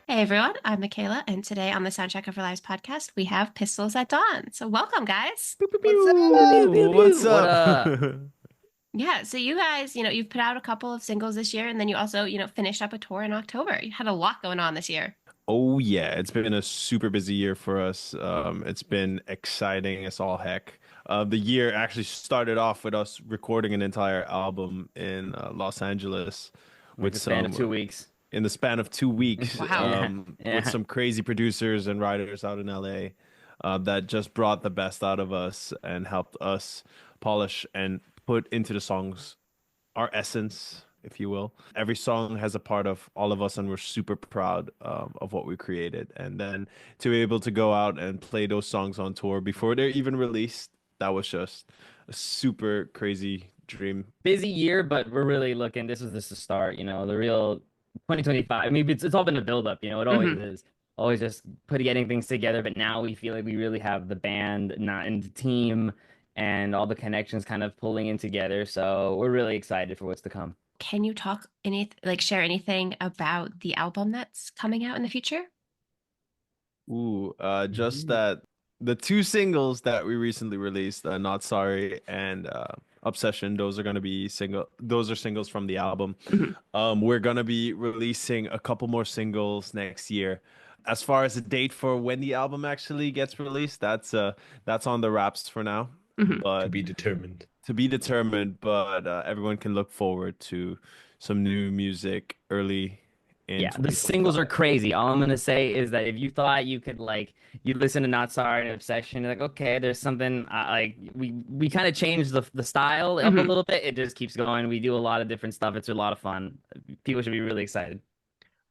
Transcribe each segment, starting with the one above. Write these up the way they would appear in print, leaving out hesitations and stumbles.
Hey everyone, I'm Mackayla, and today on the Soundtrack of Our Lives podcast, we have Pistols at Dawn. So welcome, guys. Pew, pew, What's pew, pew, pew, up? What's pew. What up? up? Yeah, so you guys, you've put out a couple of singles this year, and then you also, finished up a tour in October. You had a lot going on this year. Oh yeah, it's been a super busy year for us. It's been exciting as all heck. The year actually started off with us recording an entire album in Los Angeles Like with the span of some 2 weeks. in the span of 2 weeks, Wow. Yeah, with yeah. some crazy producers and writers out in LA, that just brought the best out of us and helped us polish and put into the songs our essence, if you will. Every song has a part of all of us, and we're super proud of what we created. And then to be able to go out and play those songs on tour before they're even released, that was just a super crazy dream. Busy year, but we're really looking. This was just the start, the real 2025. I mean, it's all been a build-up, it always Hmm. is. Always just getting things together, but now we feel like we really have the band, not in the team, and all the connections kind of pulling in together. So we're really excited for what's to come. Can you share anything about the album that's coming out in the future? Ooh, just Mhm. that the two singles that we recently released, Not Sorry and Obsession, those are gonna be single. Those are singles from the album. Hmm. We're gonna be releasing a couple more singles next year. As far as the date for when the album actually gets released, that's on the wraps for now, Hmm. but To be determined. to be determined. But everyone can look forward to some new music early in Yeah, the singles are 2025. crazy. All I'm gonna say is that if you thought you could you listen to Not Sorry and Obsession, you're like, okay, there's something we kind of changed the style up a Hmm. little bit. It just keeps going. We do a lot of different stuff. It's a lot of fun. People should be really excited.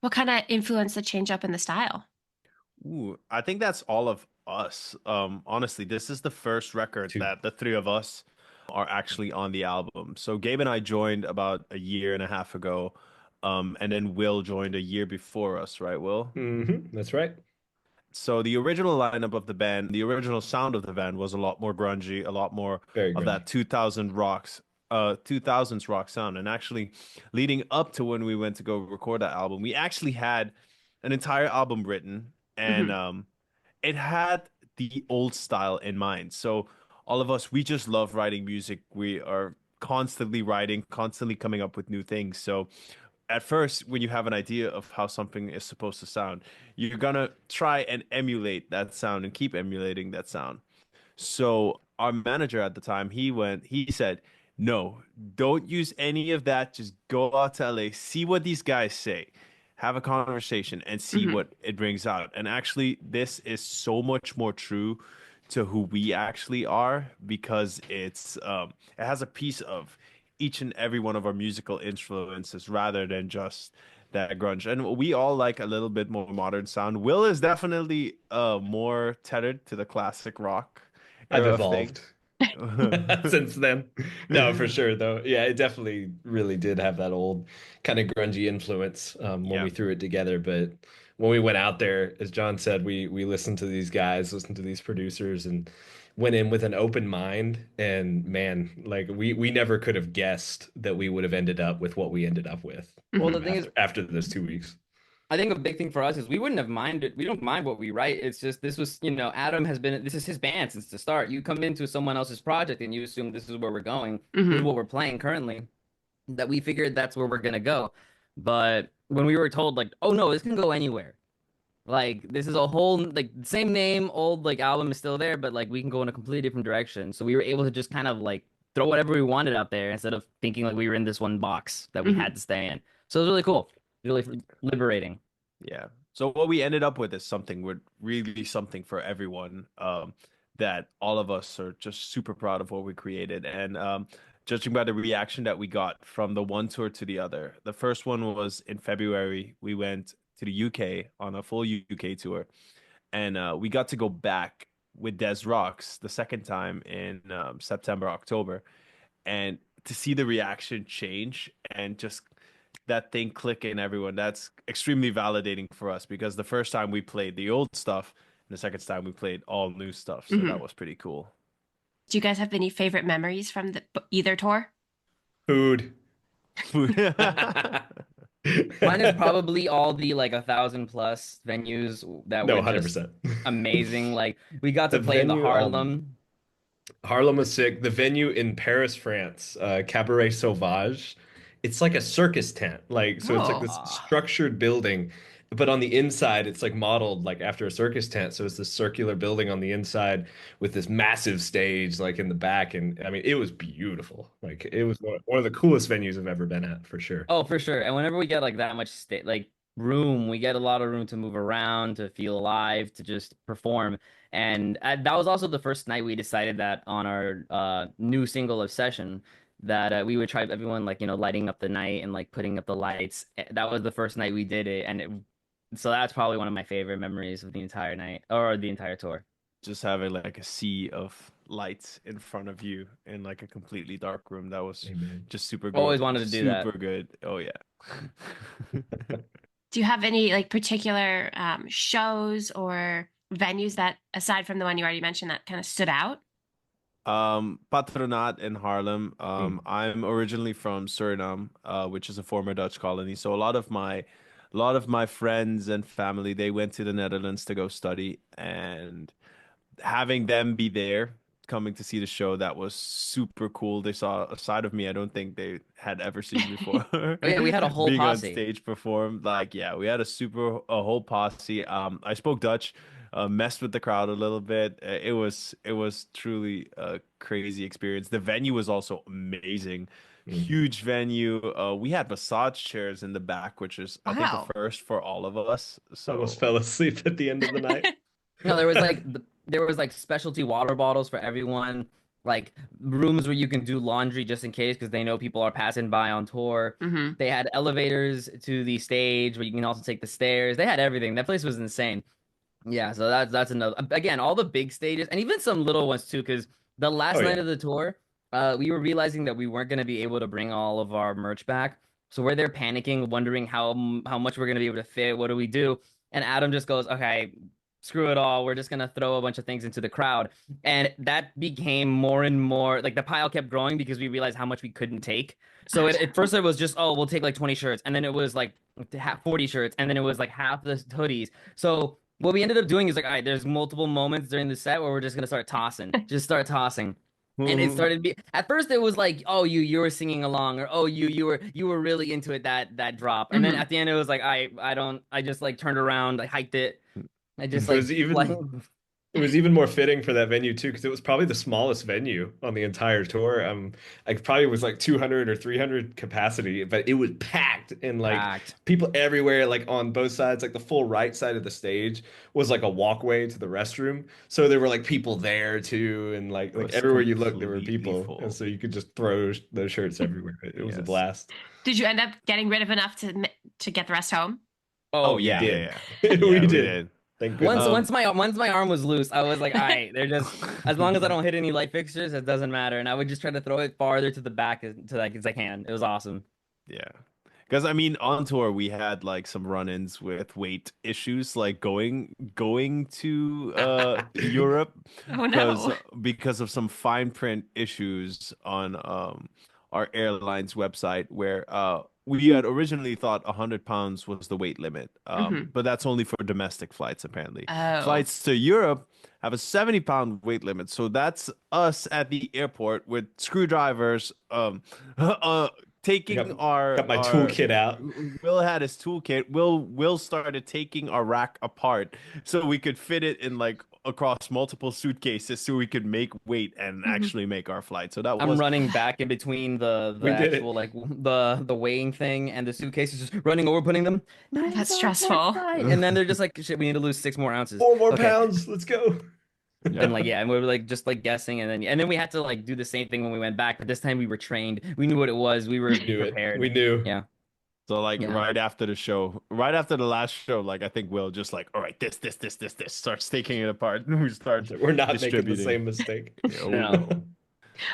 What kind of influenced the change up in the style? Ooh, I think that's all of us. Honestly, this is the first record Two. that the three of us are actually on the album. So Gabe and I joined about a year and a half ago, and then Will joined a year before us, right, Will? That's right. So the original lineup of the band, the original sound of the band was a lot more grungy, a lot more Very of that grungy. 2000s rock sound. And actually, leading up to when we went to go record that album, we actually had an entire album written, and Hmm. it had the old style in mind. So all of us, we just love writing music. We are constantly writing, constantly coming up with new things. So at first, when you have an idea of how something is supposed to sound, you're gonna try and emulate that sound and keep emulating that sound. So our manager at the time, he said, no, don't use any of that. Just go out to LA, see what these guys say, have a conversation and see Hmm. what it brings out. And actually, this is so much more true to who we actually are because it has a piece of each and every one of our musical influences rather than just that grunge. And we all like a little bit more modern sound. Will is definitely more tethered to the classic rock I've era of things. evolved since then. No, for sure, though. Yeah, it definitely really did have that old kind of grungy influence when Yeah. we threw it together. But when we went out there, as John said, we listened to these guys, listened to these producers, and went in with an open mind. And man, like we never could have guessed that we would have ended up with what we ended up with Well, Hmm. the thing is, after those 2 weeks. I think a big thing for us is we wouldn't have minded. We don't mind what we write. It's just this was, Adam has been this is his band since the start. You come into someone else's project and you assume this is where we're going. This is Hmm. what we're playing currently. That we figured that's where we're gonna go. But when we were told like, oh no, this can go anywhere. Like this is a whole like same name, old like album is still there, but like we can go in a completely different direction. So we were able to just kind of like throw whatever we wanted out there instead of thinking like we were in this one box that we Hmm. had to stay in. So it was really cool, really liberating. Yeah. So what we ended up with is something with really something for everyone. That all of us are just super proud of what we created. And judging by the reaction that we got from the one tour to the other, the first one was in February. We went to the UK on a full UK tour, and we got to go back with Des Rocks the second time in September, October, and to see the reaction change and just that thing click in everyone, that's extremely validating for us because the first time we played the old stuff and the second time we played all new stuff. So that Hmm. was pretty cool. Do you guys have any favorite memories from either tour? Food. Mine is probably all the like 1,000+ venues that No, were just 100%. amazing. Like we got to The play in the venue, Harlem. Harlem was sick. The venue in Paris, France, Cabaret Sauvage, it's like a circus tent. Like, so it's like Oh, this Ah, structured building, but on the inside, it's like modeled like after a circus tent. So it's this circular building on the inside with this massive stage like in the back. And I mean, it was beautiful. Like, it was one of the coolest venues I've ever been at for sure. oh, for sure. And whenever we get like that much state like room, we get a lot of room to move around, to feel alive, to just perform. And that was also the first night we decided that on our new single Obsession that we would try everyone like lighting up the night and like putting up the lights. That was the first night we did it, and so that's probably one of my favorite memories of the entire night or the entire tour. Just having like a sea of lights in front of you in like a completely dark room. That was Amen. just super good. Always wanted to do that. Super good. Oh yeah. do you have any like particular shows or venues that, aside from the one you already mentioned, that kind of stood out? Patronat in Harlem. Mm. I'm originally from Suriname, which is a former Dutch colony. So a lot of my friends and family, they went to the Netherlands to go study, and having them be there, coming to see the show, that was super cool. They saw a side of me I don't think they had ever seen before. Oh yeah, we had a whole Being on posse. stage performed, like yeah, we had a whole posse. I spoke Dutch, messed with the crowd a little bit. It was truly a crazy experience. The venue was also amazing. Mm. Huge venue. We had massage chairs in the back, which is I think a Wow. first for all of us. Almost So fell asleep at the end of the night. No, there was like specialty water bottles for everyone, like rooms where you can do laundry just in case because they know people are passing by on tour. Hmm. They had elevators to the stage where you can also take the stairs. They had everything. That place was insane. Yeah, so that's another again, all the big stages and even some little ones too, because the Oh last night yeah. of the tour, we were realizing that we weren't gonna be able to bring all of our merch back. So we're there panicking, wondering how much we're gonna be able to fit. What do we do? And Adam just goes, "Okay, screw it all. We're just gonna throw a bunch of things into the crowd." And that became more and more like the pile kept growing because we realized how much we couldn't take. So at first it was just, oh, we'll take like 20 shirts, and then it was like 40 shirts, and then it was like half the hoodies. So what we ended up doing is like, all right, there's multiple moments during the set where we're just gonna start tossing, just start tossing. And it started be at first it was like, oh, you were singing along, or oh, you were really into it that drop. And then Hmm. at the end it was like, I don't I just like turned around, I hiked it. I just It like was like even It was even more fitting for that venue too, because it was probably the smallest venue on the entire tour. I probably was like 200 or 300 capacity, but it was packed and like packed. people everywhere, like on both sides. Like the full right side of the stage was like a walkway to the restroom, so there were like people there too, and it like was everywhere you looked, there were completely people, and full. so you could just throw those shirts everywhere. It was a Yes. blast. Did you end up getting rid of enough to get the rest home? Oh Oh We yeah, yeah. yeah, did, yeah. we Yeah, we did. did. Thank Once goodness. once Um, my arm was loose, I was like, all right, they're just as long as I don't hit any light fixtures, it doesn't matter. And I would just try to throw it farther to the back to like as I can. It was awesome. yeah. Because I mean, on tour we had like some run-ins with weight issues, like going to Europe, Oh because no. because of some fine print issues on our airline's website where we had originally thought 100 pounds was the weight limit, Hmm. but that's only for domestic flights apparently. Oh. Flights to Europe have a 70-pound weight limit, so that's us at the airport with screwdrivers, I got taking our got my our toolkit out. Will had his toolkit. Will started taking our rack apart so we could fit it in like across multiple suitcases so we could make weight and Hmm. actually make our flight. So that I'm was running back in between the We did actual it. like the weighing thing and the suitcases, just running over, putting them 90 That's pounds more stressful. tonight. And then they're just like, shit, we need to lose 6 more ounces. 4 more Okay. pounds. Let's go. And like yeah, and we were like just like guessing, and then we had to like do the same thing when we went back, but this time we were trained. We knew what it was. We We were knew it. We prepared. knew. Yeah. so like Yeah. right after the show, right after the last show, like I think Will just like, all right, this starts taking it apart and we start We're not making the distributing. same mistake. Oh No. no.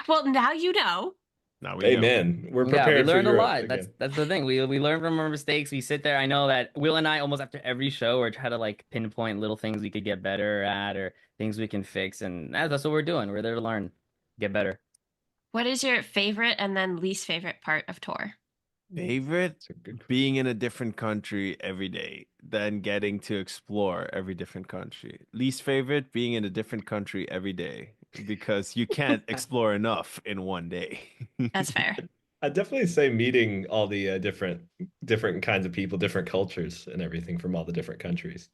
Well, now you know. Now we know. Amen. We're Yeah, we prepared for learned a Europe lot. That's again. that's the thing. We learn from our mistakes. We sit there. I know that Will and I almost after every show or try to like pinpoint little things we could get better at or things we can fix, and that's what we're doing. We're there to learn, get better. What is your favorite and then least favorite part of tour? Favorite? It's a good. Being in a different country every day, then getting to explore every different country. Least favorite? Being in a different country every day because you can't explore enough in one day. That's fair. I'd definitely say meeting all the different kinds of people, different cultures, and everything from all the different countries,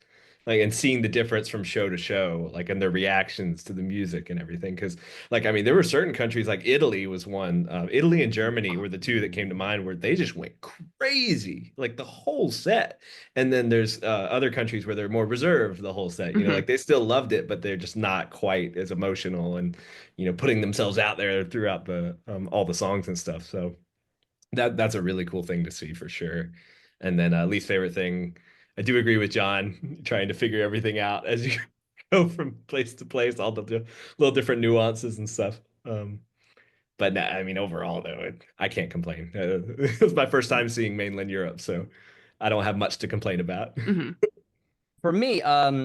like and seeing the difference from show to show, like and their reactions to the music and everything. Because, like, I mean, there were certain countries like Italy was one. Italy and Germany were the two that came to mind where they just went crazy, like the whole set. And then there's other countries where they're more reserved the whole set. You know, Hmm. like they still loved it, but they're just not quite as emotional and putting themselves out there throughout the all the songs and stuff. So that's a really cool thing to see for sure. And then least favorite thing, I do agree with John trying to figure everything out as you go from place to place, all the little different nuances and stuff. But nah, I mean, overall though, I can't complain. It was my first time seeing mainland Europe, so I don't have much to complain about. Hmm. For me,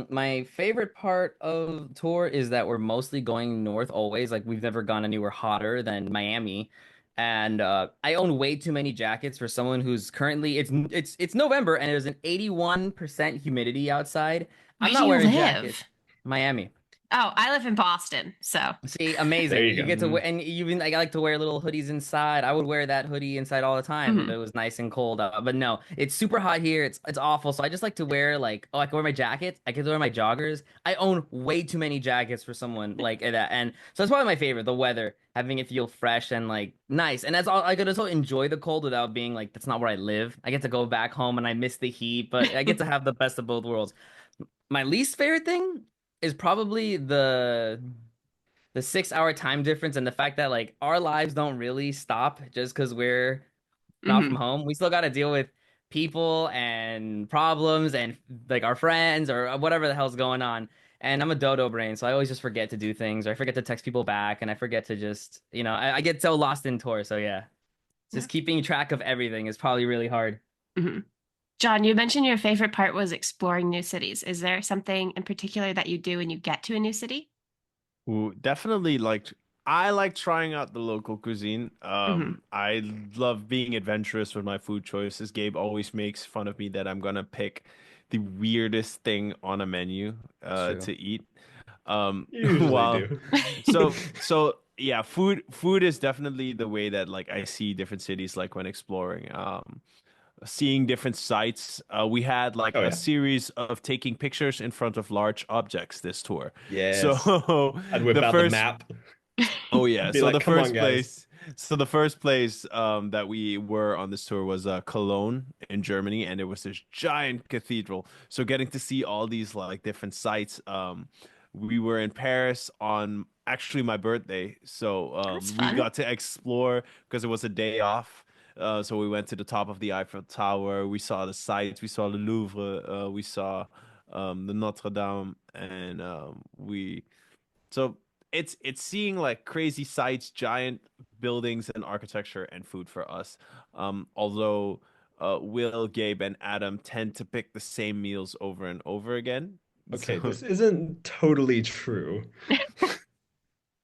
my favorite part of tour is that we're mostly going north always. Like we've never gone anywhere hotter than Miami. And I own way too many jackets for someone who's currently it's November and there's an 81% humidity outside. Where I'm do not you wearing jackets. live? Miami. Oh, I live in Boston, so. See, There amazing. you You go. get to Mhm. wear, and even like I like to wear little hoodies inside. I would wear that hoodie inside all the time if Mhm. it was nice and cold out. But no, it's super hot here. It's awful. So I just like to wear like, oh, I can wear my jackets. I can wear my joggers. I own way too many jackets for someone like that, and so that's probably my favorite. The weather, having it feel fresh and like nice, and that's all. I could also enjoy the cold without being like that's not where I live. I get to go back home and I miss the heat, but I get to have the best of both worlds. My least favorite thing is probably the 6 hour time difference and the fact that like our lives don't really stop just because we're not from Hmm. home. We still got to deal with people and problems and like our friends or whatever the hell's going on. And I'm a dodo brain, so I always just forget to do things or I forget to text people back and I forget to just, I get so lost in tour. So yeah, Yeah. just keeping track of everything is probably really hard. Hmm. John, you mentioned your favorite part was exploring new cities. Is there something in particular that you do when you get to a new city? Ooh, definitely like I like trying out the local cuisine. Hmm. I love being adventurous with my food choices. Gabe always makes fun of me that I'm gonna pick the weirdest thing on a menu It's true. to eat. You usually Well, do. so yeah, food is definitely the way that like I see different cities like when exploring. Seeing different sites. We had like Oh a yeah. series of taking pictures in front of large objects this tour. So Yes. I'd whip the out the first, map. oh yeah, Be so like, come on, guys. the first place that we were on this tour was Cologne in Germany, and it was this giant cathedral. So getting to see all these like different sites. We were in Paris on actually my birthday, so That's we fun. got to explore because it was a day off. So we went to the top of the Eiffel Tower. We saw the sights. We saw the Louvre. We saw the Notre Dame, and we so it's seeing like crazy sights, giant buildings, and architecture and food for us. Although Will, Gabe, and Adam tend to pick the same meals over and over again. Okay, So this isn't totally true.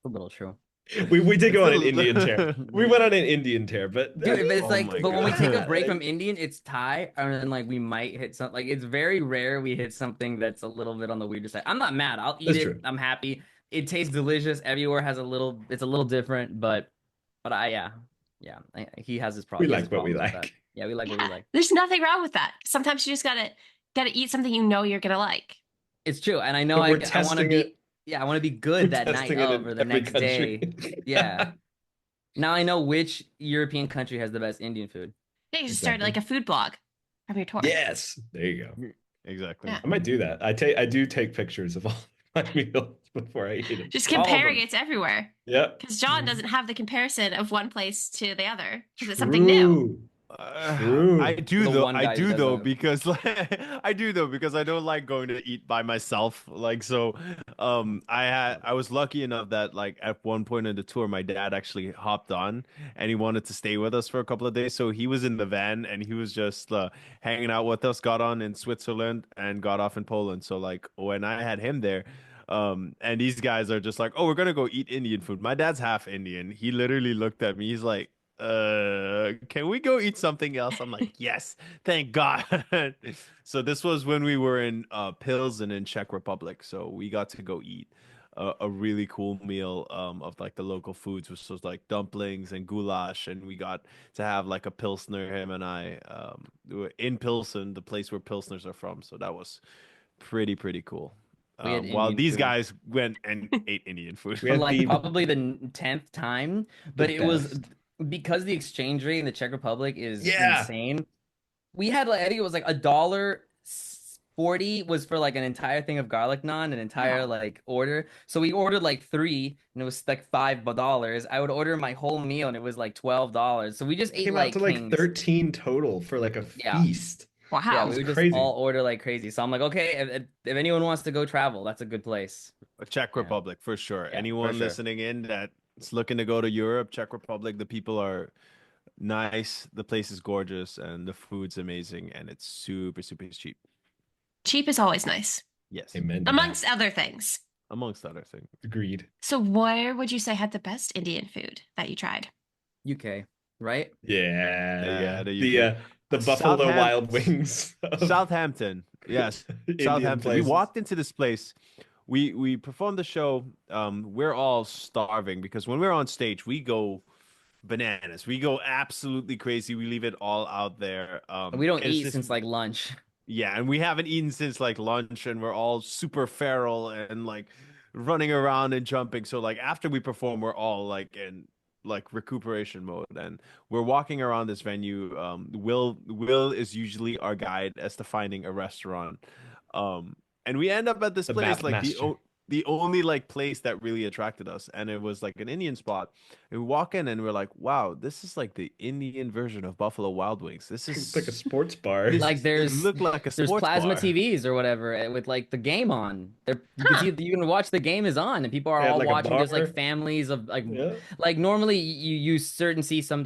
A little true. We did it's go a on an Indian tear. We went on an Indian tear, but I Dude, but mean, it's oh like, my but when we take a God. break from Indian, it's Thai, and then like we might hit some. Like it's very rare we hit something that's a little bit on the weirder side. I'm not mad. I'll eat that's it. true. I'm happy. It tastes delicious. Everywhere has a little. It's a little different, but yeah. He has his We problem. He has his like what we problems with that. like. Yeah, we like what we Yeah, like. there's nothing wrong with that. Sometimes you just gotta eat something you know you're gonna like. It's true, and I know But we're I want to testing it. be. Yeah, I want to be We're good that night testing it of in or the every next country. day. Yeah. Now I know which European country has the best Indian food. Yeah, you just start Exactly. like a food blog from your tour. Yes, there you go. Exactly. Yeah. I might do that. I do take pictures of all my meals before I eat them. Just All of comparing them. it to everywhere. Yep. Because John doesn't have the comparison of one place to the other because it's something new. True. True. You're the one I guy who do does though that. because I do though because I don't like going to eat by myself. Like so, I was lucky enough that like at one point in the tour, my dad actually hopped on and he wanted to stay with us for a couple of days. So he was in the van and he was just hanging out with us. Got on in Switzerland and got off in Poland. So like when I had him there. And these guys are just like, oh, we're gonna go eat Indian food. My dad's half Indian. He literally looked at me. He's like, can we go eat something else? I'm like, yes, thank God. So this was when we were in Pilsen in Czech Republic. So we got to go eat a really cool meal of like the local foods, which was like dumplings and goulash, and we got to have like a Pilsner, him and I, we were in Pilsen, the place where Pilsners are from. So that was pretty cool. We had While Indian these food guys went and ate Indian food. We for had like the probably the 10th time, the but it was best. because the exchange rate in the Czech Republic is Yeah. insane. We had like I think it was like $1.40 was for like an entire thing of garlic naan, an entire Wow. like order. So we ordered like three, and it was like $5. I would order my whole meal, and it was like $12. So we just ate Came out like to like kings. 13 total for like a Yeah, feast. yeah, Wow. we It's would just crazy. all order like crazy. So I'm like, okay, if anyone wants to go travel, that's a good place. Czech Yeah, Republic for sure. yeah, for Anyone sure. listening in that's looking to go to Europe, Czech Republic, the people are nice, the place is gorgeous, and the food's amazing, and it's super cheap. Cheap is always nice, Yes, Amen to amongst that. other things. amongst other things. Agreed. So, where would you say had the best Indian food that you tried? UK, right? Yeah, yeah. The The UK. the Buffalo Wild Wings of Southampton. Yes, Indian Southampton. We places. walked into this place. We performed the show. We're all starving because when we're on stage, we go bananas. We go absolutely crazy. We leave it all out there. We don't It's eat this since like lunch. Yeah, and we haven't eaten since like lunch, and we're all super feral and like running around and jumping. So like after we perform, we're all like in like recuperation mode, and we're walking around this venue. Will is usually our guide as to finding a restaurant, and we end up at this The place map like master. the only like place that really attracted us, and it was like an Indian spot. And we walk in and we're like, wow, this is like the Indian version of Buffalo Wild Wings. This It's like a is sports bar. this Like is it there's looked like a there's sports plasma bar. TVs or whatever with like the game on. There you can Huh. see you can watch the game is on and people are They had all like a watching. There's like bar. families of Yeah. like normally you certain see some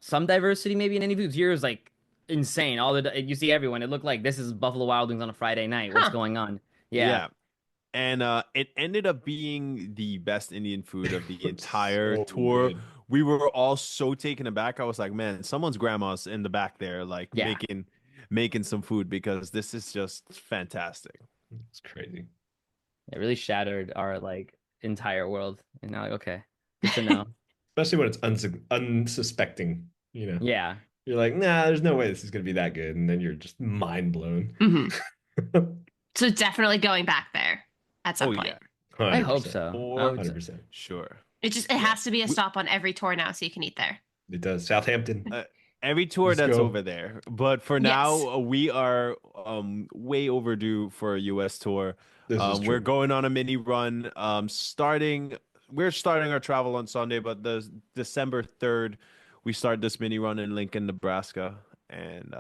some diversity maybe in any foods. Here is like insane. You see everyone. It looked like this is Buffalo Wild Wings on a Friday night. What's Huh. going on? Yeah. Yeah. And it ended up being the best Indian food of the entire So tour. good. We were all so taken aback. I was like, man, someone's grandma's in the back there, like Yeah. making some food because this is just fantastic. It's crazy. It really shattered our like entire world. And now like, okay, good to know. Especially when it's unsuspecting, you know. Yeah. You're like, nah, there's no way this is gonna be that good. And then you're just mind blown. Hmm. So, definitely going back there at some Oh point. yeah, I hope 100%. so. I for hope so. 100%. sure. It has to be a stop on every tour now so you can eat there. It does. Southampton. Every tour Let's that's go. over there. But for Yes. now, we are way overdue for a US tour. This is We're true. going on a mini run. We're starting our travel on Sunday, but the December 3rd, we start this mini run in Lincoln, Nebraska, and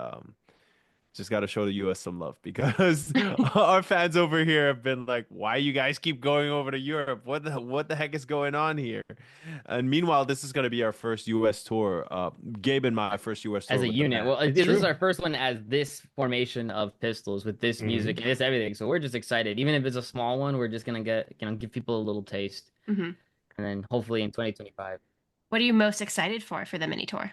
just got to show the US some love because our fans over here have been like, "Why you guys keep going over to Europe? What the heck is going on here?" And meanwhile, this is going to be our first US tour. Gabe and my first US tour As a with the unit. band. Well, That's this is true. our first one as this formation of Pistols with this music and this everything. So we're just excited. Even if it's a small one, we're just gonna give people a little taste, Hmm. and then hopefully in 2025, What are you most excited for the mini tour?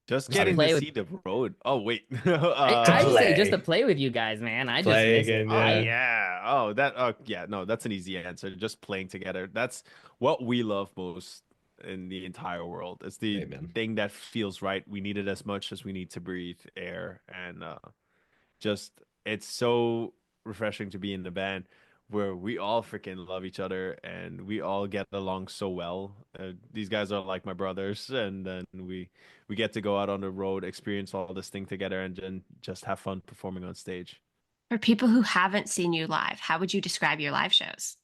Just Just getting play to with- see the road. Oh wait. I To say just play. to play with you guys, man. I just Play miss it. again, Oh yeah. yeah. Oh that. Oh yeah. No, that's an easy answer. Just playing together. That's what we love most in the entire world. It's the Amen. thing that feels right. We need it as much as we need to breathe air, and just it's so refreshing to be in the band where we all freaking love each other and we all get along so well. These guys are like my brothers, and then we get to go out on the road, experience all this thing together, and then just have fun performing on stage. For people who haven't seen you live, how would you describe your live shows?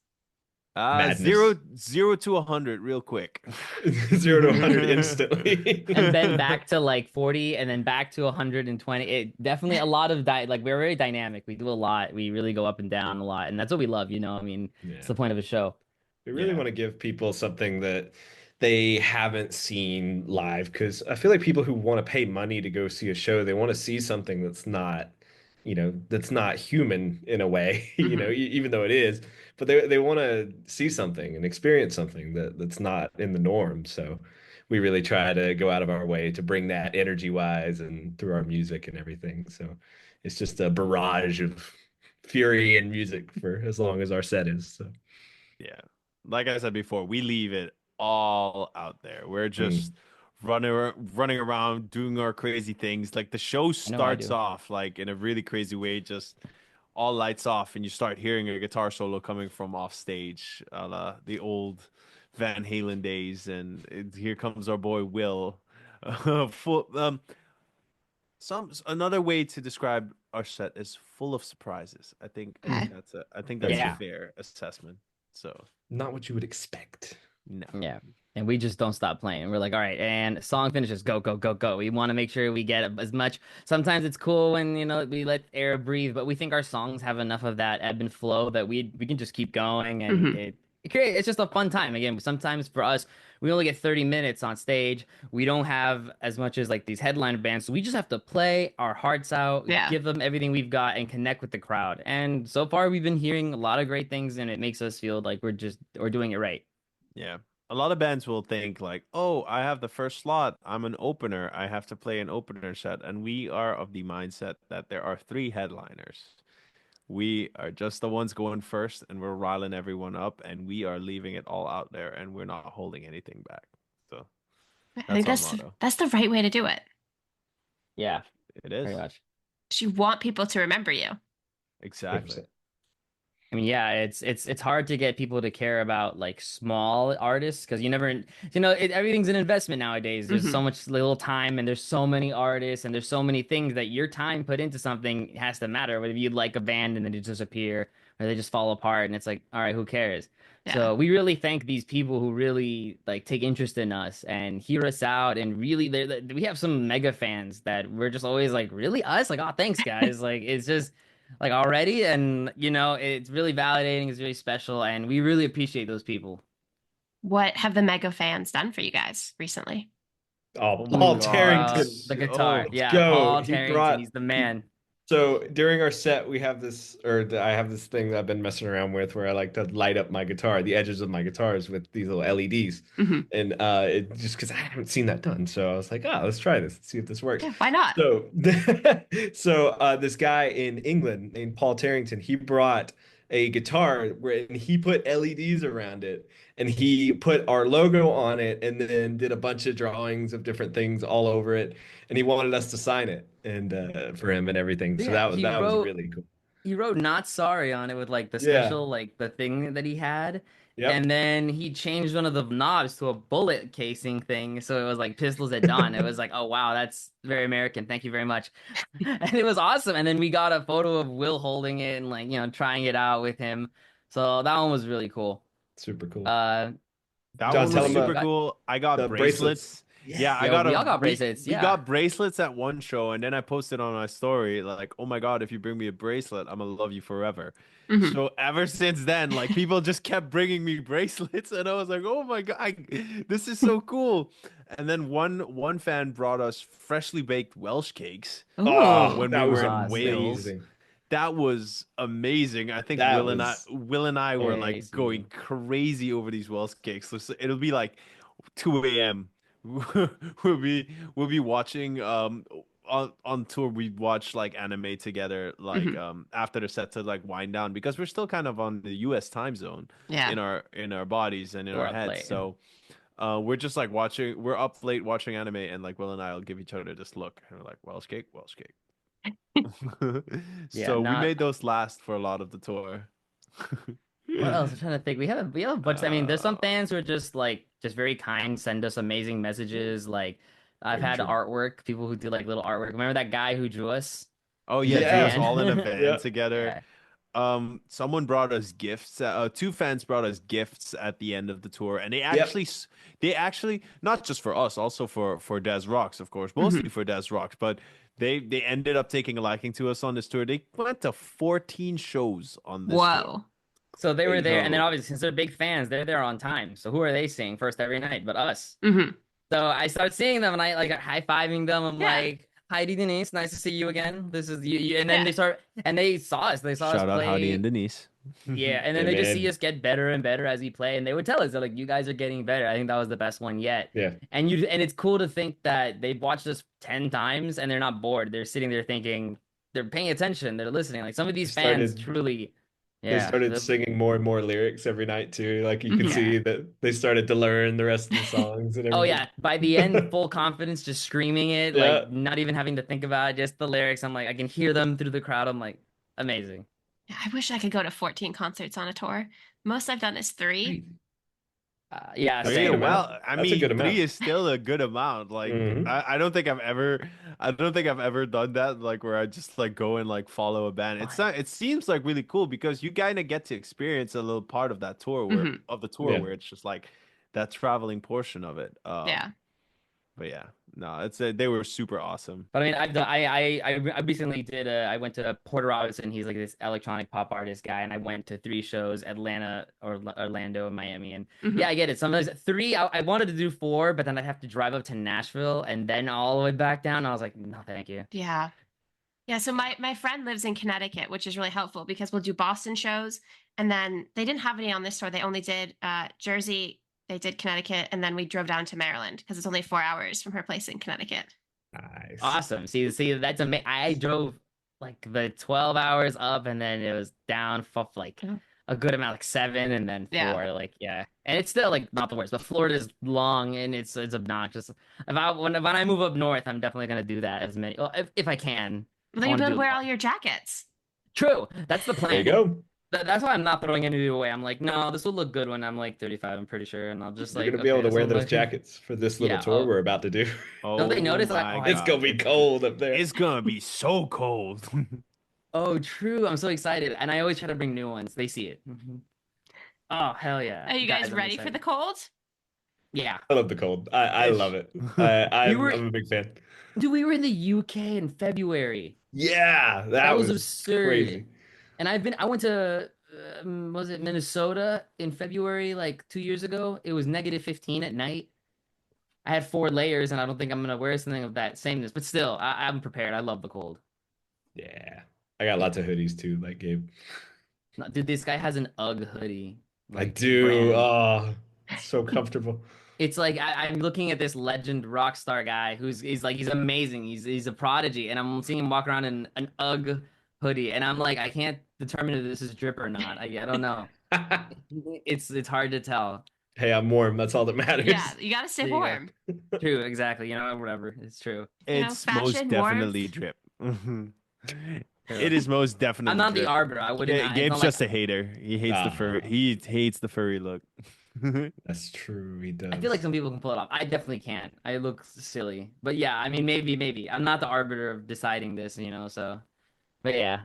Madness. Zero to 100 real quick. 0 to 100 instantly. And then back to like 40 and then back to 120. It definitely a lot of like we're very dynamic. We do a lot. We really go up and down a lot. And that's what we love, I mean, it's the point of a show. We really Yeah. want to give people something that they haven't seen live because I feel like people who want to pay money to go see a show, they want to see something that's not, that's not human in a way, even though it is, but they want to see something and experience something that's not in the norm. So we really try to go out of our way to bring that energy wise and through our music and everything. So it's just a barrage of fury and music for as long as our set is. So Yeah. Like I said before, we leave it all out there. We're mm. just running around doing our crazy things. Like the show I know I starts do. off like in a really crazy way, just all lights off, and you start hearing a guitar solo coming from off stage, a la the old Van Halen days, and here comes our boy Will. Full another way to describe our set is full of surprises. Okay. I think that's a Yeah. fair assessment. So Not what you would expect. no. Yeah. And we just don't stop playing. We're like, all right, and song finishes, go, go, go, go. We want to make sure we get as much. Sometimes it's cool when, we let air breathe, but we think our songs have enough of that ebb and flow that we can just keep going, and Hmm. it's just a fun time. Again, sometimes for us, we only get 30 minutes on stage. We don't have as much as like these headliner bands. So we just have to play our hearts out, Yeah. give them everything we've got, and connect with the crowd. And so far, we've been hearing a lot of great things, and it makes us feel like we're doing it right. Yeah. A lot of bands will think like, "Oh, I have the first slot. I'm an opener. I have to play an opener set." And we are of the mindset that there are three headliners. We are just the ones going first, and we're riling everyone up, and we are leaving it all out there, and we're not holding anything back. So I think that's our motto. that's the right way to do it. Yeah, It very is. much. 'Cause you want people to remember you. Exactly. 100%. I mean, yeah, it's hard to get people to care about like small artists because you never, everything's an investment nowadays. There's Hmm. so much little time, and there's so many artists, and there's so many things that your time put into something has to matter. But if you like a band and then they disappear or they just fall apart, and it's like, all right, who cares? Yeah. So we really thank these people who really like take interest in us and hear us out, and really, we have some mega fans that we're just always like, really us, like, oh, thanks, guys. Like, it's just like already, and it's really validating, it's really special, and we really appreciate those people. What have the mega fans done for you guys recently? Oh, Oh my Paul Ooh, Tarrington. the guitar, Oh, Let's yeah, go. Paul Tarrington, he's the man. So during our set, we have this, I have this thing that I've been messing around with where I like to light up my guitar, the edges of my guitars with these little LEDs. Hmm. And it just because I haven't seen that done. So I was like, let's try this, let's see if this works. Yeah, why not? So, this guy in England named Paul Tarrington, he brought a guitar where and he put LEDs around it and he put our logo on it and then did a bunch of drawings of different things all over it and he wanted us to sign it and for him and everything. So Yeah, that was really cool. he wrote "Not Sorry" on it with like the Yeah. special, like the thing that he had. Yep. And then he changed one of the knobs to a bullet casing thing, so it was like pistols at dawn. It was like, oh wow, that's very American. Thank you very much. And it was awesome. And then we got a photo of Will holding it and like, trying it out with him. So that one was really cool. Super cool. Uh, that John, one tell was him super got, cool. I got the bracelets. bracelets. Yeah, Yeah. I yo, got we a all got bracelets. we Yeah. got bracelets at one show, and then I posted on my story like, "Oh my God, if you bring me a bracelet, I'm gonna love you forever." Hmm. So ever since then, like people just kept bringing me bracelets, and I was like, "Oh my God, this is so cool!" And then one fan brought us freshly baked Welsh cakes Oh, Ooh, when we that were was in saucy. Wales. amazing. That was amazing. I think That was Will and I were like going Tasty. crazy over these Welsh cakes. So it'll be like 2 a.m. We'll be watching on tour we'd watch like anime together like Hmm. after the set to like wind down because we're still kind of on the US time zone Yeah. in our bodies and in We're our up heads. late. So we're just like we're up late watching anime and like Will and I will give each other this look and we're like Welsh cake, Welsh cake. Yeah, So we not made those last for a lot of the tour. what else? I'm trying to think. We have a bunch. I mean, there's some fans who are just very kind, send us amazing messages. Like I've very had true. artwork, people who do like little artwork. Remember that guy who drew us Oh in yeah, the drew us Yeah. all in a van? van Yeah. together. Yeah. Someone brought us gifts. Two fans brought us gifts at the end of the tour, and Yep. they actually not just for us, also for Des Rocks, of course, mostly Hmm. for Des Rocks, but they ended up taking a liking to us on this tour. They went to 14 shows on this tour. Whoa. So they were Crazy. there, and then So obviously since they're big fans, they're there on time. So who are they seeing first every night but us? Hmm. So I start seeing them, and I like high fiving them. I'm Yeah. like, Heidi Denise, nice to see you again. This is you, and then Yeah. they saw us. They saw us Shout out Howdy play. and Denise. Yeah, and then Yeah, they just see man. us get better and better as we play, and they would tell us they're like, "You guys are getting better." I think that was the best one yet. Yeah. And it's cool to think that they've watched us 10 times and they're not bored. They're sitting there thinking, they're paying attention, they're listening. Like some of They these fans started truly, they yeah. started singing more and more lyrics every night too. Like you could Mhm. see that they started to learn the rest of the songs and Oh everything. yeah, by the end, full confidence, just screaming it, Yeah. like not even having to think about it, just the lyrics. I'm like, I can hear them through the crowd. I'm like, amazing. Yeah, I wish I could go to 14 concerts on a tour. Most I've done is 3. Crazy. Yeah, That's a good same. amount. Well, I That's a mean, good 3 amount. is still a good amount. Like, Mhm. I don't think I've ever done that. Like, where I just like go and like follow a band. It's Fun. not. It seems like really cool because you kind of get to experience a little part of that tour Hmm. where it's just like that traveling portion of it. Yeah. But yeah, no, they were super awesome. But I mean, I recently did I went to Porter Robinson. He's like this electronic pop artist guy, and I went to 3 shows: Atlanta, or Orlando, and Miami. And Hmm. yeah, I get it. Sometimes 3, I wanted to do 4, but then I'd have to drive up to Nashville and then all the way back down. I was like, no, thank you. Yeah. Yeah, so my friend lives in Connecticut, which is really helpful because we'll do Boston shows, and then they didn't have any on this tour. They only did Jersey, they did Connecticut, and then we drove down to Maryland because it's only 4 hours from her place in Connecticut. Nice. Awesome. See, that's amazing. I drove like the 12 hours up, and then it was down for like a good amount, like 7, and then 4. Yeah. Like, yeah, and it's still like not the worst. But Florida's long and it's obnoxious. When I move up north, I'm definitely gonna do that as many. Well, if I can. Well, I then you'll want be to able do to a wear all lot. your jackets. True. That's the There you plan. go. That's why I'm not throwing any away. I'm like, no, this will look good when I'm like 35. I'm pretty sure, and I'll just You're like, gonna be able okay, to this wear will those look. jackets for this little Yeah. tour Oh, we're about to do. don't they Oh notice? Like, my oh, It's gonna God, be cold up there. it's gonna be so cold. oh, true. I'm so excited, and I always try to bring new ones. They see it. Oh, hell yeah, Are you guys I'm ready for the excited. cold? Yeah, I love the cold. I love Ish. it. we were, I'm a big fan. dude. We were in the UK in February. Yeah, That that was was absurd. crazy. And I went to, was it Minnesota in February, like 2 years ago? It was -15 at night. I had 4 layers, and I don't think I'm gonna wear something of that sameness. But still, I'm prepared. I love the cold. Yeah. I got lots of hoodies too, like Gabe. No, dude, this guy has an UGG hoodie. I Like, it's brand do. new. Oh, it's so comfortable. It's like I'm looking at this legend rock star guy he's amazing. He's a prodigy, and I'm seeing him walk around in an UGG hoodie, and I'm like, I can't determine if this is drip or not. I don't know. It's hard to tell. Hey, I'm warm. That's all that matters. Yeah, you got to stay There you go. warm. True, exactly. You know, whatever. It's true. It's most Fashion, definitely warmth. drip. True. It is most I'm definitely not the drip. arbiter. I wouldn't. It's Gabe's not like just a hater. He hates the fur. Ah, He hates the furry look. that's true. He I feel like does. some people can pull it off. I definitely can't. I look silly. But yeah, I mean, maybe. I'm not the arbiter of deciding this, so. But yeah.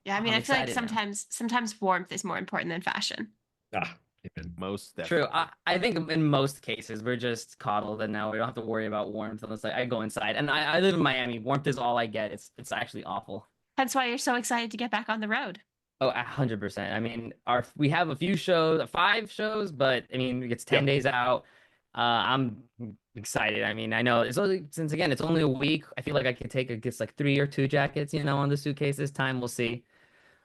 Yeah, I mean, I'm I feel like excited now. sometimes warmth is more important than fashion. Ah, amen. Most True. definitely. I think in most cases we're just coddled, and now we don't have to worry about warmth unless I go inside. And I live in Miami. Warmth is all I get. It's actually awful. That's why you're so excited to get back on the road. Oh, 100%. I mean, we have a few shows, 5 shows, but I mean, it's 10 Yep. days out. I'm excited. I mean, I know it's only it's only a week. I feel like I could take like 3 or 2 jackets, on the suitcase this time. We'll see.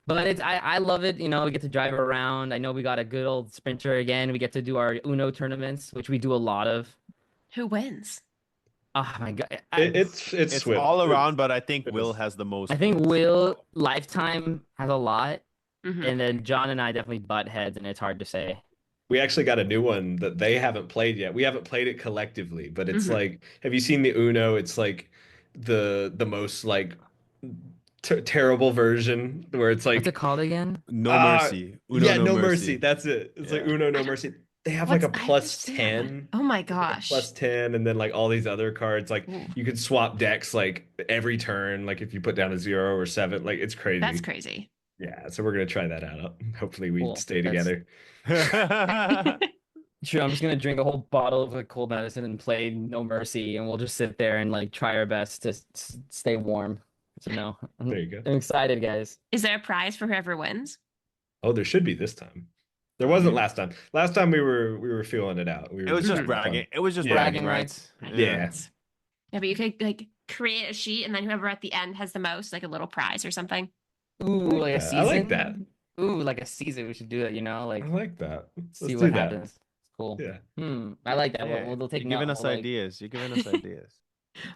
But I love it. We get to drive around. I know we got a good old sprinter again. We get to do our Uno tournaments, which we do a lot of. Who wins? Oh my God. It's It's Swift. all around, but I think It Will is. has the most I think points. Will Lifetime has a lot, Mhm. and then John and I definitely butt heads, and it's hard to say. We actually got a new one that they haven't played yet. We haven't played it collectively, but it's Mhm. like, have you seen the Uno? It's like the most like terrible version where it's What's it like called again? No mercy. Uno yeah, no no mercy. mercy. That's it. It's like Yeah. Uno no I don't- mercy. They have like a I haven't plus seen that one. 10. Oh my Like a gosh. plus 10 and then like all these other cards like Ooh, you could swap decks like every turn like if you put down a 0 or 7 like it's crazy. that's crazy. Yeah, so we're gonna try that out. Hopefully we Cool. stay That's- together. Sure, I'm just gonna drink a whole bottle of like cold medicine and play No Mercy, and we'll just sit there and like try our best to stay warm. So no, There you go. I'm excited, guys. Is there a prize for whoever wins? Oh, there should be this time. There wasn't last time. Last time we were feeling it out. We were It was just Mhm. bragging. It was just Yeah. bragging Bragging rights. rights. Yeah. Yeah, but you could like create a sheet, and then whoever at the end has the most, like a little prize or something. Ooh, like a I like that. season. Ooh, like a season. We should do it. I Like like that. see Let's what do that. happens. It's cool. Yeah. I like that. Yeah, We'll take you're note. giving And us we'll like, ideas. You're giving us ideas.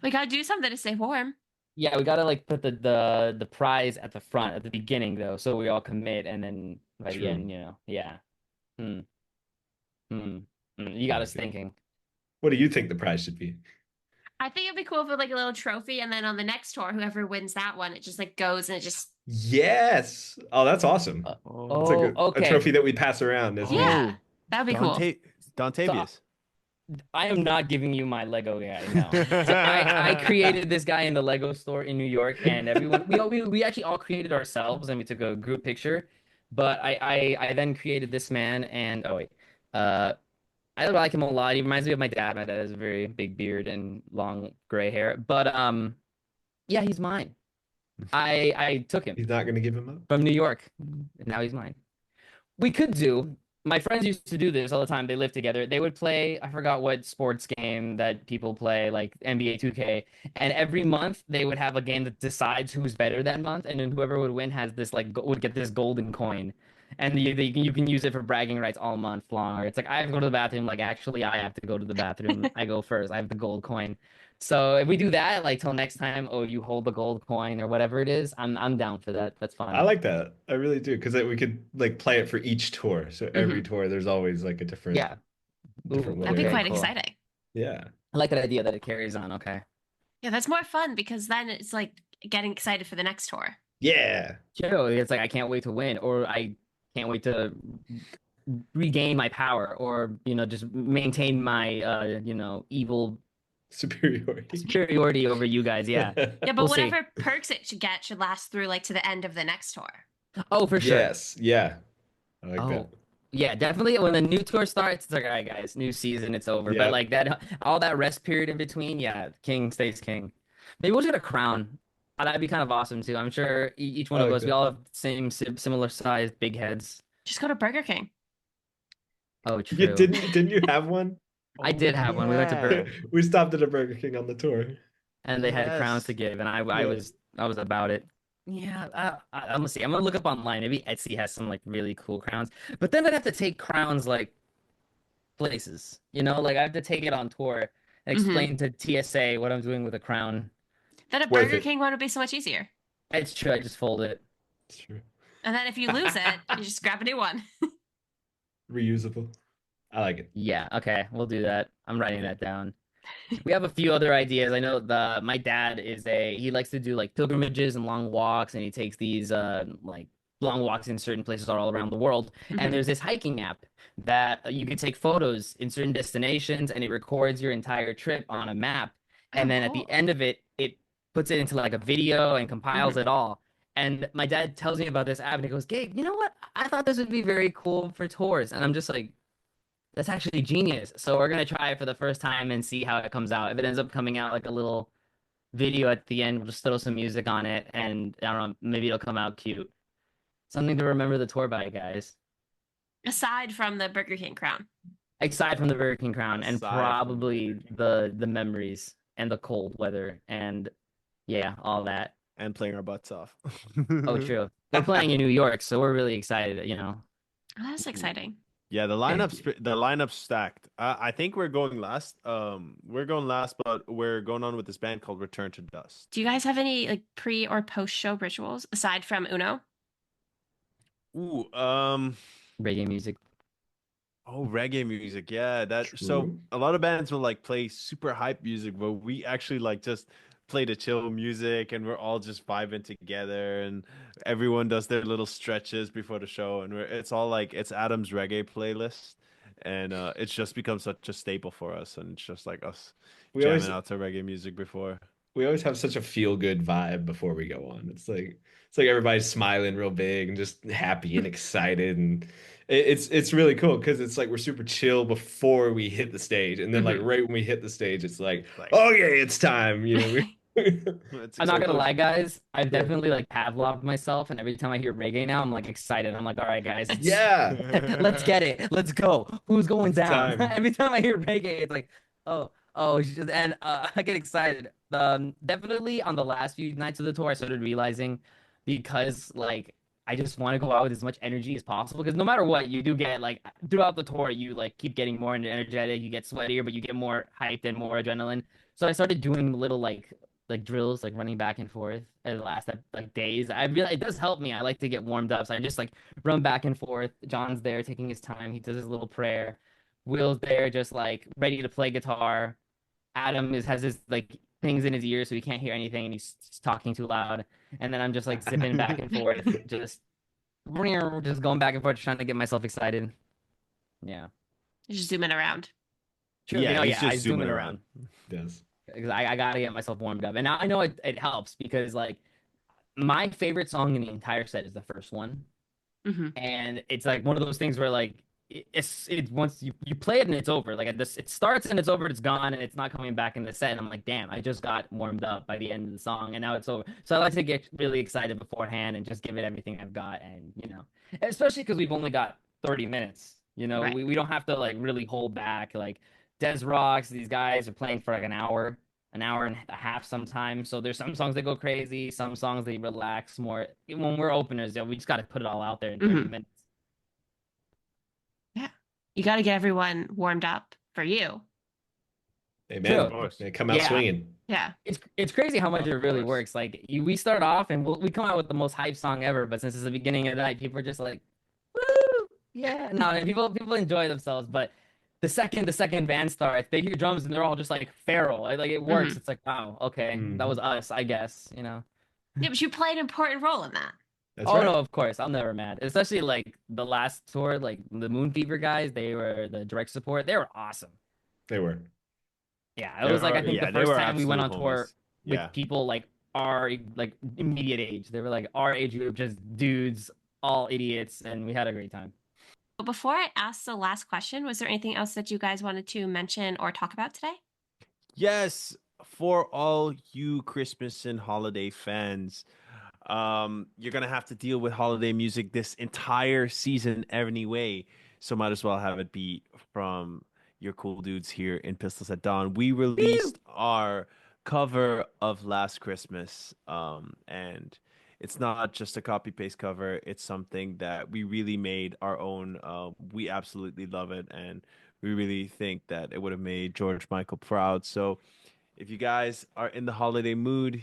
We gotta do something to stay warm. yeah, we gotta like put the prize at the front at the beginning though, so we all commit, and then by the True. end, yeah. Hmm. Hmm. You I got like us it. thinking. What do you think the prize should be? I think it'd be cool for like a little trophy, and then on the next tour, whoever wins that one, it just like goes and it just Yes. Oh, that's awesome. It's like Oh, a okay. trophy that we pass around, isn't it? yeah, Oh, that'd be cool. Dontavius. I am not giving you my Lego guy. No. So I created this guy in the Lego store in New York, and everyone we actually all created ourselves, and we took a group picture. But I then created this man, and oh wait, uh, I like him a lot. He reminds me of my dad. My dad has a very big beard and long gray hair. But yeah, he's mine. I took him He's not going to give him up. from New York, and now he's mine. We could do. My friends used to do this all the time. They lived together. They would play, I forgot what sports game that people play, like NBA 2K. And every month they would have a game that decides who's better that month. And then whoever would win has this like would get this golden coin. And you can use it for bragging rights all month long. Or it's like I have to go to the bathroom. Like actually, I have to go to the bathroom. I go first. I have the gold coin. So if we do that, like till next time, oh, you hold the gold coin or whatever it is, I'm down for that. That's fun. I like that. I really do because we could like play it for each tour. So every tour, there's always like a different, Yeah. different Ooh, That'd be winner. quite cool. exciting. Yeah. I like that idea that it carries on. Okay. Yeah, that's more fun because then it's like getting excited for the next tour. Yeah. True. It's like I can't wait to win, or I can't wait to regain my power, or just maintain my evil Superiority. over you guys. Yeah. Yeah, but We'll see. whatever perks it should get should last through like to the end of the next tour. Oh, for sure. Yes. Yeah. I like that. Oh, yeah, definitely. When the new tour starts, it's like, all right, guys, new season, it's over. But Yep. like that, all that rest period in between, yeah, king stays king. Maybe we'll get a crown. That'd be kind of awesome too. I'm sure each one I of like us, we that. all have similar sized big heads. Just go to Burger King. Oh, You true. didn't you have one? I did have one. We went to Burger, We stopped at a Burger King on the tour. and they had crowns Yes. to give, and I Yeah. was about it. Yeah, I'm gonna see. I'm gonna look up online. Maybe Etsy has some like really cool crowns, but then I'd have to take crowns like places. Like I have to take it on tour and explain to TSA what I'm doing with a crown. Then a Worth Burger it. King one would be so much easier. It's true. I just fold it. It's true. And then if you lose it, you just grab a new one. Reusable. I like it. Yeah. Okay. We'll do that. I'm writing that down. We have a few other ideas. I know my dad he likes to do like pilgrimages and long walks, and he takes these like long walks in certain places all around the world. And there's this hiking app that you can take photos in certain destinations, and it records your entire trip on a map. And then at the cool. end of it, it puts it into like a video and compiles it all. And my dad tells me about this app, and he goes, "Gabe, you know what? I thought this would be very cool for tours." And I'm just like, that's actually genius. So we're gonna try it for the first time and see how it comes out. If it ends up coming out like a little video at the end, we'll just throw some music on it, and I don't know, maybe it'll come out cute. Something to remember the tour by, guys. Aside from the Burger King crown. Aside from the Burger King crown, and Aside from probably the memories and the cold weather and yeah, all that. And playing our butts off. Oh, true. We're playing in New York, so we're really excited. Oh, that's exciting. Yeah, the lineup's stacked. I think we're going last. We're going last, but we're going on with this band called Return to Dust. Do you guys have any like pre or post show rituals aside from Uno? Ooh, Reggae music. oh, reggae music. Yeah, so True. a lot of bands will like play super hype music, but we actually like just play the chill music, and we're all just vibing together, and everyone does their little stretches before the show, and it's all like it's Adam's reggae playlist, and it's just become such a staple for us, and it's just like us We jamming always out to reggae music before. we always have such a feel good vibe before we go on. It's like everybody's smiling real big and just happy and excited, and it's really cool because it's like we're super chill before we hit the stage, and then like right when we hit the stage, it's like, okay, it's time. It's I'm not gonna exciting. lie, guys. I've definitely like Pavloved myself, and every time I hear reggae now, I'm like excited. I'm like, all right, guys, Yeah. let's get it. Let's go. Who's going It's down? time. Every time I hear reggae, it's like, oh, and I get excited. definitely on the last few nights of the tour, I started realizing because like I just want to go out with as much energy as possible because no matter what, you do get like throughout the tour, you like keep getting more energetic, you get sweatier, but you get more hyped and more adrenaline. So I started doing little like drills, like running back and forth at the last like days. I really it does help me. I like to get warmed up, so I just like run back and forth. John's there taking his time. He does his little prayer. Will's there just like ready to play guitar. Adam has his like things in his ears so he can't hear anything and he's talking too loud. And then I'm just like zipping back and forth, just going back and forth, trying to get myself excited. Yeah. Just zooming around. Sure. Yeah, he's I just zoom zooming it around. because I gotta get myself warmed up. And I know it helps because like my favorite song in the entire set is the first one. Hmm. And it's like one of those things where like it's once you play it and it's over. Like it starts and it's over, it's gone, and it's not coming back in the set. And I'm like, damn, I just got warmed up by the end of the song, and now it's over. So I like to get really excited beforehand and just give it everything I've got, and especially because we've only got 30 minutes. Right. We don't have to like really hold back. Like Des Rocks, these guys are playing for like an hour and a half sometimes. So there's some songs that go crazy, some songs they relax more. When we're openers, we just got to put it all out there in 30 minutes. Yeah. You got to get everyone warmed up for you. Amen. True. Of course. They come out Yeah. swinging. Yeah. It's crazy how much it really course. works. Like we start off and we come out with the most hype song ever, but since it's the beginning of the night, people are just like, "Woo, yeah!" No, and people enjoy themselves. But the second band starts, they hear drums and they're all just like feral. Like it works. Mhm. It's like, wow, okay, that was us, I guess. Yeah, but you play an important role in that. That's Oh right. no, of course, I'm never mad. Especially like the last tour, like the Moon Fever guys, they were the direct support. They were awesome. They were. Yeah, it was like I think the they first were time we went absolute on tour homies. with Yeah. people like our like immediate age. They were like our age group, just dudes, all idiots, and we had a great time. But before I ask the last question, was there anything else that you guys wanted to mention or talk about today? Yes, for all you Christmas and holiday fans, you're gonna have to deal with holiday music this entire season anyway. So might as well have it be from your cool dudes here in Pistols at Dawn. We released our cover of Last Christmas, and it's not just a copy paste cover. It's something that we really made our own. We absolutely love it, and we really think that it would have made George Michael proud. So if you guys are in the holiday mood,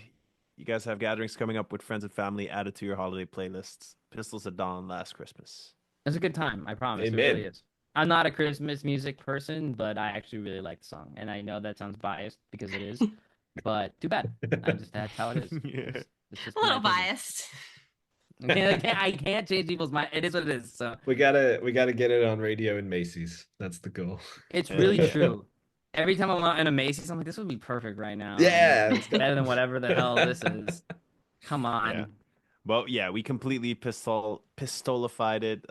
you guys have gatherings coming up with friends and family, add it to your holiday playlists. Pistols at Dawn, Last Christmas. It's a good time, I promise. It Amen. really is. I'm not a Christmas music person, but I actually really like the song, and I know that sounds biased because it is, but too bad. That's how it is. Yeah. It's just A my little opinion. biased. I can't change people's mind. It is what it is. So We gotta get it on radio in Macy's. That's the goal. it's Hell really yeah. true. Every time I'm out in a Macy's, I'm like, this would be perfect right now. Yeah, It's better than whatever the hell this is. Come on. Yeah. Well, yeah, we completely pistolified it.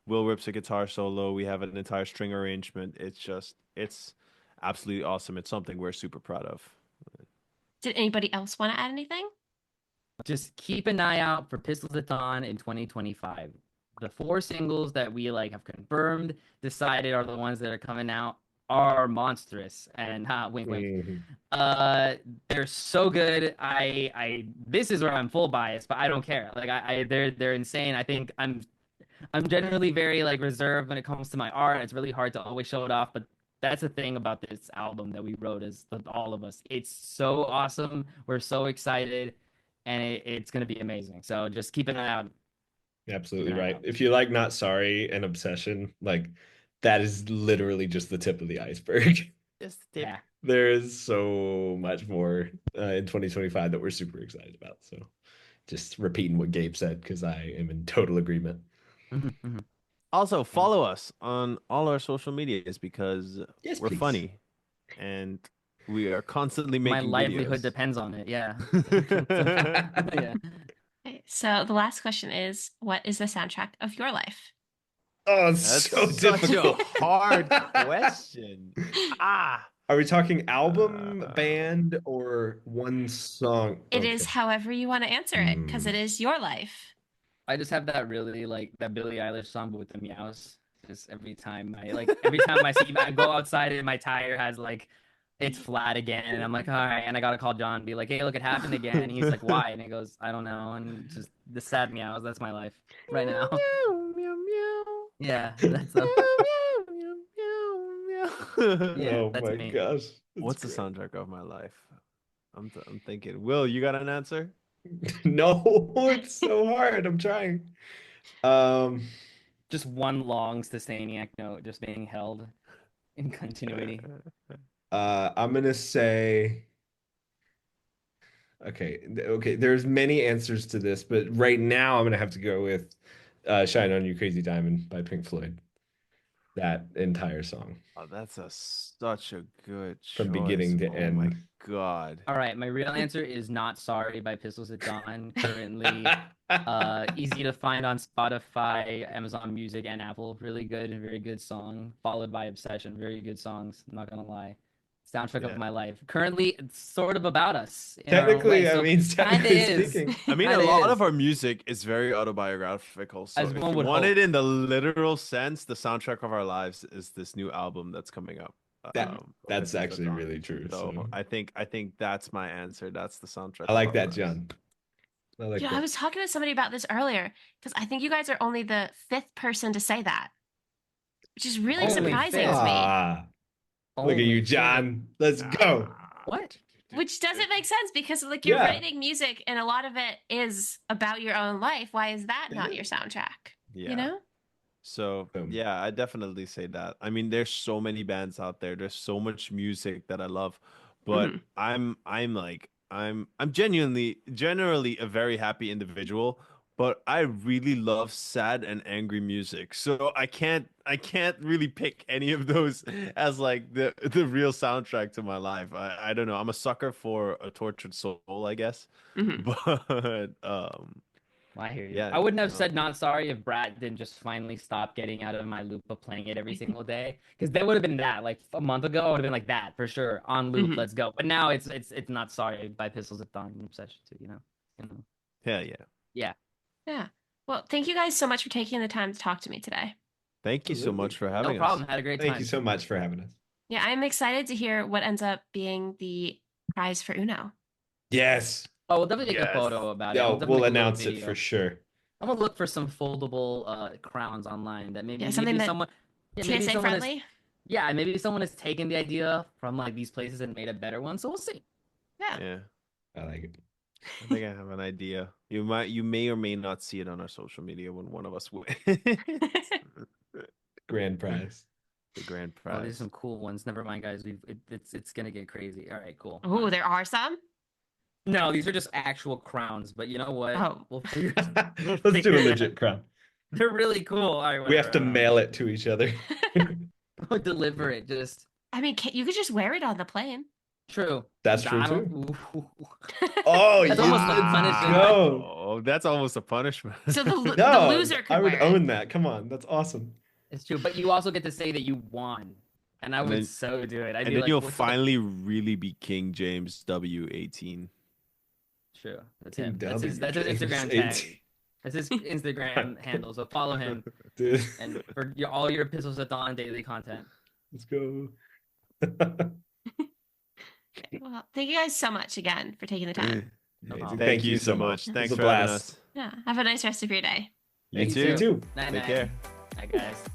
Will rips a guitar solo. We have an entire string arrangement. It's absolutely awesome. It's something we're super proud of. Did anybody else want to add anything? Just keep an eye out for Pistols at Dawn in 2025. The 4 singles that we like have confirmed, decided are the ones that are coming out are monstrous and wink wink. Mhm. They're so good. I this is where I'm full bias, but I don't care. Like they're insane. I think I'm generally very like reserved when it comes to my art. It's really hard to always show it off, but that's the thing about this album that we wrote is all of us. It's so awesome. We're so excited, and it's gonna be amazing. So just keep an eye out. Absolutely Keep an eye right. out. If you like Not Sorry and Obsession, like that is literally just the tip of the iceberg. Just the tip. Yeah. There is so much more in 2025 that we're super excited about. So just repeating what Gabe said because I am in total agreement. Mhm, mhm. Also, follow us on all our social medias because Yes, we're please. funny and we are constantly My making livelihood videos. depends on it. Yeah. Yeah. Okay, so the last question is, what is the soundtrack of your life? Oh, it's That's so such difficult. a hard question. Ah, Are we talking album, band, or one song? It is however you want to answer it, because it is your life. I just have that really like that Billie Eilish song but with the meows. Just every time I see I go outside and my tire has like it's flat again. And I'm like, all right. And I got to call John and be like, hey, look, it happened again. And he's like, why? And he goes, I don't know. And just the sad meows. That's my life right now. Meow, meow, meow. Yeah, that's Meow, meow, meow, meow, meow. yeah, Oh that's my me. gosh. That's What's the great. soundtrack of my life? I'm thinking. Will, you got an answer? No, it's so hard. I'm trying. Um, Just one long sustaining note just being held in continuity. I'm gonna say. Okay. There's many answers to this, but right now I'm gonna have to go with "Shine On You, Crazy Diamond" by Pink Floyd. That entire song Oh, that's such a good from choice. beginning to Oh my end. God. All right, my real answer is Not Sorry by Pistols at Dawn. Currently, easy to find on Spotify, Amazon Music, and Apple. Really good, very good song. Followed by Obsession. Very good songs. I'm not gonna lie. Soundtrack Yeah. of my life. Currently, it's sort of about us in our own Technically, way. I So mean, kinda technically is. speaking. I mean, a Kinda lot is. of our music is very autobiographical. So As if one you would want hope. it in the literal sense, the soundtrack of our lives is this new album that's coming up. That From that's Pistols at actually Dawn. really true. So So I think that's my answer. That's the soundtrack I of like our that, lives. John. I like I that. was talking with somebody about this earlier because I think you guys are only the fifth person to say that, which is really Only surprising fifth. to me. Ah, look at Only you, fifth. John. Let's go. What? Which doesn't make sense because like you're Yeah. writing music and a lot of it is about your own life. Why is that It not your is. soundtrack? Yeah. You know? So Boom. yeah, I definitely say that. I mean, there's so many bands out there. There's so much music that I love, but Mhm. I'm generally a very happy individual, but I really love sad and angry music. So I can't really pick any of those as like the real soundtrack to my life. I don't know. I'm a sucker for a tortured soul, I guess. Mhm. But Well, I hear you. yeah, I wouldn't have no. said Not Sorry if Brad didn't just finally stop getting out of my loop of playing it every single day. Because there would have been that. Like a month ago, I would have been like that for sure. On loop, Mhm. let's go. But now it's Not Sorry by Pistols at Dawn and Obsession too, you know? Hell yeah. Yeah. Yeah. Well, thank you guys so much for taking the time to talk to me today. Thank you so Absolutely. much for No having problem. us. Had a great Thank time. you so much for having us. Yeah, I'm excited to hear what ends up being the prize for Uno. Yes. Oh, we'll definitely take a Yes. photo about it. No, We'll definitely we'll make a little announce it video. for sure. I'm gonna look for some foldable crowns online that Yeah, something maybe that someone maybe TSA someone has friendly. yeah, maybe someone has taken the idea from like these places and made a better one. So we'll see. Yeah. Yeah. I like it. I think I have an idea. You may or may not see it on our social media when one of us wins. Grand prize. The grand Oh, there's prize. some cool ones. Never mind, guys. It's gonna get crazy. All right, cool. Oh, there are some. No, these are just actual crowns. But you know what? Oh. We'll figure. We'll Let's do figure a it legit out. crown. They're really cool. All right, We have to whatever. mail it to each other. We'll deliver it. Just I mean, you could just wear it on the plane. true. That's true I too. don't. Oh, That's yeah, almost a let's punishment. go. Oh, that's almost a punishment. So the No, loser could I would wear own it. that. Come on, that's awesome. It's true, but you also get to say that you won, and I And would then- so do it. I'd And be then like, you'll "What's finally really be King James W18. true? That's him. King That's his W, Instagram James tag. That's his Instagram handle. So follow him, Dude, and for all your Pistols at Dawn daily content. let's go. Well, thank you guys so much again for taking the time. No Amazing. problem. Thank you so much. It Thanks was a for having blast. us. Yeah. Have a nice rest of your day. You Thank too. you too. Night, Take night. care. Bye, guys.